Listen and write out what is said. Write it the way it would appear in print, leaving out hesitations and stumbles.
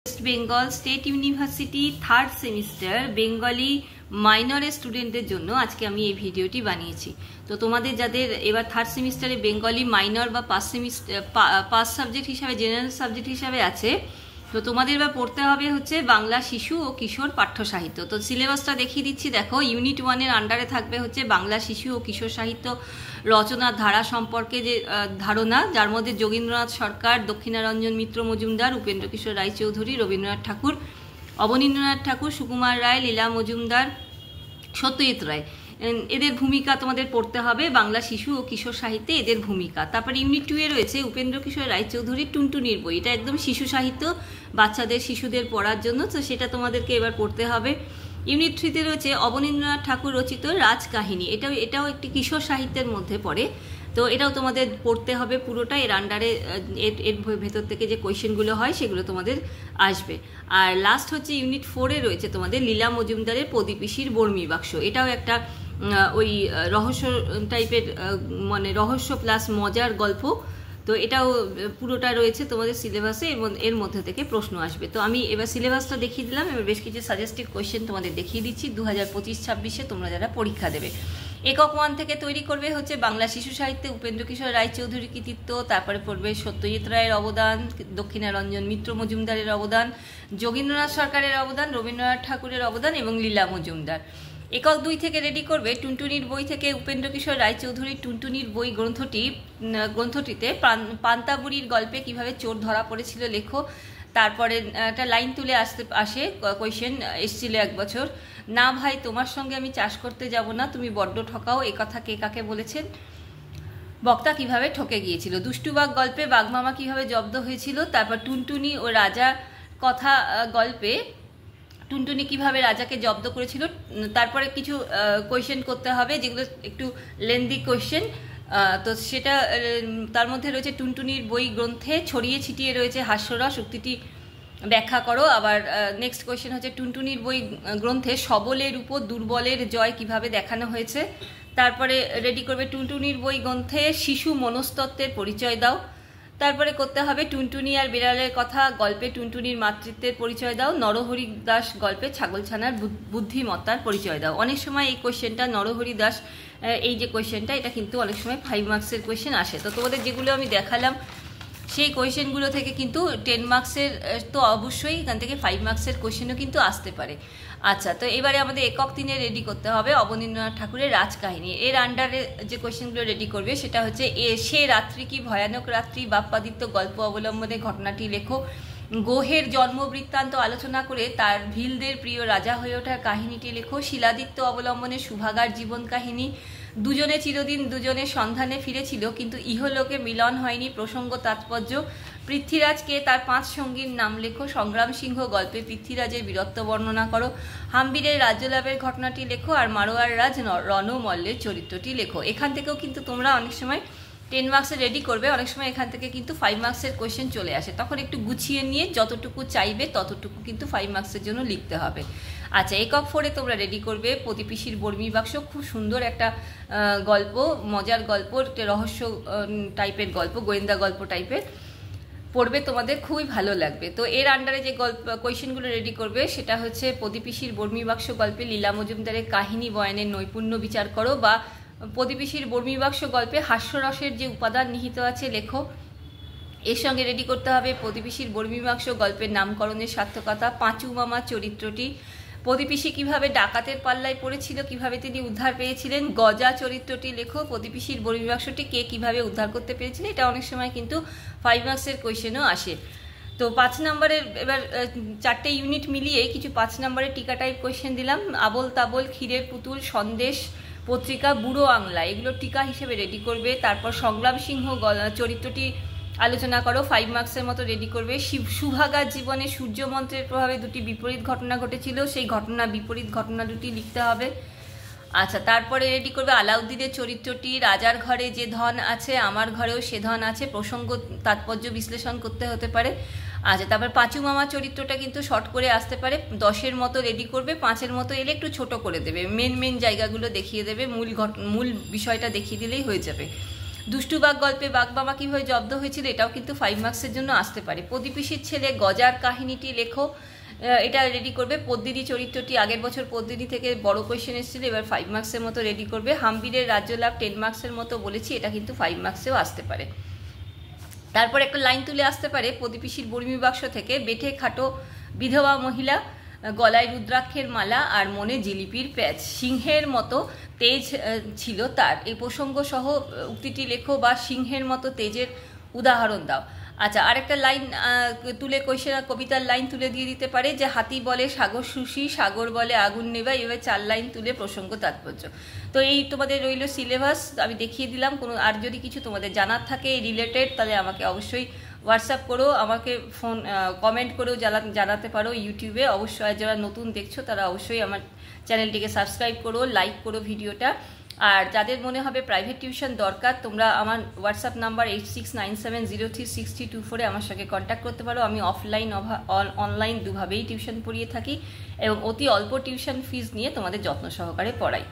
West Bengal state university third semester Bengali মাইনরের স্টুডেন্টদের জন্য আজকে আমি এই ভিডিওটি বানিয়েছি। তো তোমাদের যাদের এবার থার্ড সেমিস্টারে বেঙ্গলি মাইনর বা পাস সাবজেক্ট হিসাবে জেনারেল সাবজেক্ট হিসাবে আছে, তো তোমাদের এবার পড়তে হবে হচ্ছে বাংলা শিশু ও কিশোর পাঠ্য সাহিত্য। তো সিলেবাসটা দেখিয়ে দিচ্ছি, দেখো। ইউনিট 1-এর আন্ডারে থাকবে হচ্ছে বাংলা শিশু ও কিশোর সাহিত্য রচনার ধারা সম্পর্কে যে ধারণা, যার মধ্যে যোগীন্দ্রনাথ সরকার, দক্ষিণারঞ্জন মিত্র মজুমদার, উপেন্দ্র কিশোর রায়চৌধুরী, রবীন্দ্রনাথ ঠাকুর, অবনীন্দ্রনাথ ঠাকুর, সুকুমার রায়, লীলা মজুমদার, সত্যজিৎ রায়, এদের ভূমিকা তোমাদের পড়তে হবে। বাংলা শিশু ও কিশোর সাহিত্যে এদের ভূমিকা। তারপর ইউনিট 2-এ রয়েছে উপেন্দ্র কিশোর রায়চৌধুরীর টুনটুনির বই। এটা একদম শিশু সাহিত্য, বাচ্চাদের শিশুদের পড়ার জন্য, তো সেটা তোমাদেরকে এবার পড়তে হবে। ইউনিট 3-তে রয়েছে অবনীন্দ্রনাথ ঠাকুর রচিত রাজকাহিনী। এটাও একটি কিশোর সাহিত্যের মধ্যে পড়ে, তো এটাও তোমাদের পড়তে হবে পুরোটা। এর আন্ডারে এর ভেতর থেকে যে কোয়েশ্চেনগুলো হয় সেগুলো তোমাদের আসবে। আর লাস্ট হচ্ছে ইউনিট 4-এ রয়েছে তোমাদের লীলা মজুমদারের প্রদীপিসির বর্মী বাক্স। এটাও একটা ওই রহস্য টাইপের, মানে রহস্য প্লাস মজার গল্প। তো এটাও পুরোটা রয়েছে তোমাদের সিলেবাসে, এর মধ্যে থেকে প্রশ্ন আসবে। তো আমি এবার সিলেবাসটা দেখিয়ে দিলাম, এবার বেশ কিছু সাজেস্টিভ কোয়েশ্চেন তোমাদের দেখিয়ে দিচ্ছি 2025-26-এ তোমরা যারা পরীক্ষা দেবে। একক 1 থেকে তৈরি করবে হচ্ছে বাংলা শিশু সাহিত্যে উপেন্দ্র কিশোর রায়চৌধুরীর কৃতিত্ব, তারপরে পড়বে সত্যজিৎ রায়ের অবদান, দক্ষিণারঞ্জন মিত্র মজুমদারের অবদান, যোগীন্দ্রনাথ সরকারের অবদান, রবীন্দ্রনাথ ঠাকুরের অবদান এবং লীলা মজুমদার। একক 2 থেকে রেডি করবে টুনটুনির বই থেকে উপেন্দ্র কিশোর রায়চৌধুরীর টুনটুনির বই গ্রন্থটিতে পান্তাবুড়ির গল্পে কিভাবে চোর ধরা পড়েছিল লেখো। তারপরে একটা লাইন তুলে আসে কোয়েশ্চেন, এসেছিল এক বছর, না ভাই তোমার সঙ্গে আমি চাষ করতে যাব না, তুমি বড্ড ঠকাও, এ কথা কে কাকে বলেছেন, বক্তা কিভাবে ঠকে গিয়েছিল। দুষ্টুবাগ গল্পে বাঘমামা কিভাবে জব্দ হয়েছিল। তারপর টুনটুনি ও রাজা কথা গল্পে টুনটুনি কিভাবে রাজাকে জব্দ করেছিল। তারপরে কিছু কোয়েশ্চেন করতে হবে যেগুলো একটু লেন্দি কোয়েশ্চেন। তো সেটা তার মধ্যে রয়েছে টুনটুনির বই গ্রন্থে ছড়িয়ে ছিটিয়ে রয়েছে হাস্যরস, উক্তিটি ব্যাখ্যা করো। আবার নেক্সট কোয়েশ্চেন হচ্ছে টুনটুনির বই গ্রন্থে সবলের উপর দুর্বলের জয় কিভাবে দেখানো হয়েছে। তারপরে রেডি করবে টুনটুনির বই গ্রন্থে শিশু মনস্তত্ত্বের পরিচয় দাও। তারপরে করতে হবে টুনটুনি আর বিড়ালের কথা গল্পে টুনটুনির মাতৃত্বের পরিচয় দাও। নরহরি দাস গল্পে ছাগলছানার বুদ্ধিমত্তার পরিচয় দাও। অনেক সময় এই কোয়েশ্চেনটা নরহরি দাস, এই যে কোয়েশ্চেনটা, এটা কিন্তু অনেক সময় 5 মার্কসের কোয়েশ্চেন আসে। তো তোমাদের যেগুলো আমি দেখালাম সেই কোয়েশ্চেনগুলো থেকে কিন্তু 10 মার্কসের, তো অবশ্যই এখান থেকে 5 মার্কসের কোয়েশ্চেনও কিন্তু আসতে পারে। আচ্ছা, তো এবারে আমাদের একক 3-এ রেডি করতে হবে অবনীন্দ্রনাথ ঠাকুরের রাজকাহিনী। এর আন্ডারে যে কোয়েশ্চেনগুলো রেডি করবে সেটা হচ্ছে সে রাত্রি কি ভয়ানক রাত্রি, বাপ্পাদিত্য গল্প অবলম্বনে ঘটনাটি লেখো। গোহের জন্ম বৃত্তান্ত আলোচনা করে তার ভিলদের প্রিয় রাজা হয়ে ওঠার কাহিনীটি লেখো। শিলাদিত্য অবলম্বনে সুভাগার জীবন কাহিনী। দুজনে চিরদিন দুজনের সন্ধানে ফিরেছিল কিন্তু ইহলোকে মিলন হয়নি, প্রসঙ্গ তাৎপর্য। পৃথ্বীরাজকে তার 5 সঙ্গীর নাম লেখো। সংগ্রাম সিংহ গল্পে পৃথ্বীরাজের বীরত্ব বর্ণনা করো। হাম্বিরের রাজ্যলাভের ঘটনাটি লেখো আর মারোয়ার রাজ রণমল্লের চরিত্রটি লেখো। এখান থেকেও কিন্তু তোমরা অনেক সময় 10 মার্কসের রেডি করবে, অনেক সময় এখান থেকে কিন্তু 5 মার্কসের কোয়েশ্চেন চলে আসে, তখন একটু গুছিয়ে নিয়ে যতটুকু চাইবে ততটুকু কিন্তু 5 মার্কসের জন্য লিখতে হবে। আচ্ছা, একক 4-এ তোমরা রেডি করবে প্রদীপিসির বর্মী বাক্স। খুব সুন্দর একটা গল্প, মজার গল্প, রহস্য টাইপের গল্প, গোয়েন্দা গল্প টাইপের, পড়বে তোমাদের খুবই ভালো লাগবে। তো এর আন্ডারে যে কোয়েশ্চেনগুলো রেডি করবে সেটা হচ্ছে প্রদীপিসির বর্মী বাক্স গল্পে লীলা মজুমদারের কাহিনী বয়ানের নৈপুণ্য বিচার করো, বা প্রদীপিসির বর্মী বাক্স গল্পে হাস্যরসের যে উপাদান নিহিত আছে লেখো। এর সঙ্গে রেডি করতে হবে প্রদীপিসির বর্মী বাক্স গল্পের নামকরণের সার্থকতা, পাঁচু মামার চরিত্রটি, প্রদীপিসি কিভাবে ডাকাতের পাল্লায় পড়েছিল, কিভাবে তিনি উদ্ধার পেয়েছিলেন। গজা চরিত্রটি লেখো। প্রদীপিসির বর্মী বাক্সটি কে কিভাবে উদ্ধার করতে পেরেছিল। এটা অনেক সময় কিন্তু 5 মার্কসের কোয়েশ্চেনও আসে। তো 5 নম্বরের এবার 4টে ইউনিট মিলিয়ে কিছু 5 নম্বরের টিকা টাইপ কোয়েশ্চেন দিলাম। আবল তাবল, ক্ষীরের পুতুল, সন্দেশ পত্রিকা, বুড়ো আংলা, এগুলো টিকা হিসেবে রেডি করবে। তারপর সংগ্রাম সিংহ চরিত্রটি আলোচনা করো, 5 মার্কসের মতো রেডি করবে। সুভাগার জীবনে সূর্য মন্ত্রের প্রভাবে 2টি বিপরীত ঘটনা ঘটেছিল, সেই বিপরীত ঘটনা দুটি লিখতে হবে। আচ্ছা, তারপরে রেডি করবে আলাউদ্দিনের চরিত্রটি, রাজার ঘরে যে ধন আছে আমার ঘরেও সে ধন আছে, প্রসঙ্গ তাৎপর্য বিশ্লেষণ করতে হতে পারে। আচ্ছা, তারপর পাঁচু মামা চরিত্রটা কিন্তু শর্ট করে আসতে পারে, 10-এর মতো রেডি করবে, 5-এর মতো এলে একটু ছোট করে দেবে, মেন জায়গাগুলো দেখিয়ে দেবে, মূল বিষয়টা দেখিয়ে দিলেই হয়ে যাবে। দুষ্টু বাঘ গল্পে বাঘমামা কিভাবে জব্দ হয়েছিল এটাও কিন্তু 5 মার্কসের জন্য আসতে পারে। প্রদীপিসির ছেলে গজার কাহিনীটি লেখো, এটা রেডি করবে। পদ্মিনী চরিত্রটি আগের বছর পদ্মিনী থেকে বড় কোয়েশ্চেন এসেছিল, এবার 5 মার্কসের মতো রেডি করবে। হাম্বিরের রাজ্য লাভ 10 মার্কসের মতো বলেছি, এটা কিন্তু 5 মার্কসেও আসতে পারে। তারপর একটা লাইন তুলে আসতে পারে প্রদীপিসির বর্মি বাক্স থেকে, বেঠে খাটো বিধবা মহিলা, গলায় রুদ্রাক্ষের মালা আর মনে জিলিপির প্যাচ, সিংহের মতো তেজ ছিল তার। এই প্রসঙ্গ সহ উক্তিটি লেখো বা সিংহের মতো তেজের উদাহরণ দাও। আচ্ছা, আরেকটা লাইন তুলে কবিতার লাইন তুলে দিয়ে দিতে পারে যে হাতি বলে সাগর সুশি, সাগর বলে আগুন নেবা। এভাবে 4 লাইন তুলে প্রসঙ্গ তাৎপর্য। তো এই তোমাদের রইল সিলেবাস, আমি দেখিয়ে দিলাম। কোনো আর যদি কিছু তোমাদের জানার থাকে রিলেটেড তাহলে আমাকে অবশ্যই হোয়াটসঅ্যাপ করো, আমাকে ফোন কমেন্ট করেও জানাতে পারো ইউটিউবে। অবশ্যই যারা নতুন দেখছো তারা অবশ্যই আমার চ্যানেলটিকে সাবস্ক্রাইব করো, লাইক করো ভিডিওটা। আর যাদের মনে হবে প্রাইভেট টিউশন দরকার, তোমরা আমার হোয়াটসঅ্যাপ নাম্বার 8697036024 আমার সঙ্গে কন্ট্যাক্ট করতে পারো। আমি অফলাইন অনলাইন দুভাবেই টিউশন পড়িয়ে থাকি এবং অতি অল্প টিউশন ফিজ নিয়ে তোমাদের যত্ন সহকারে পড়াই।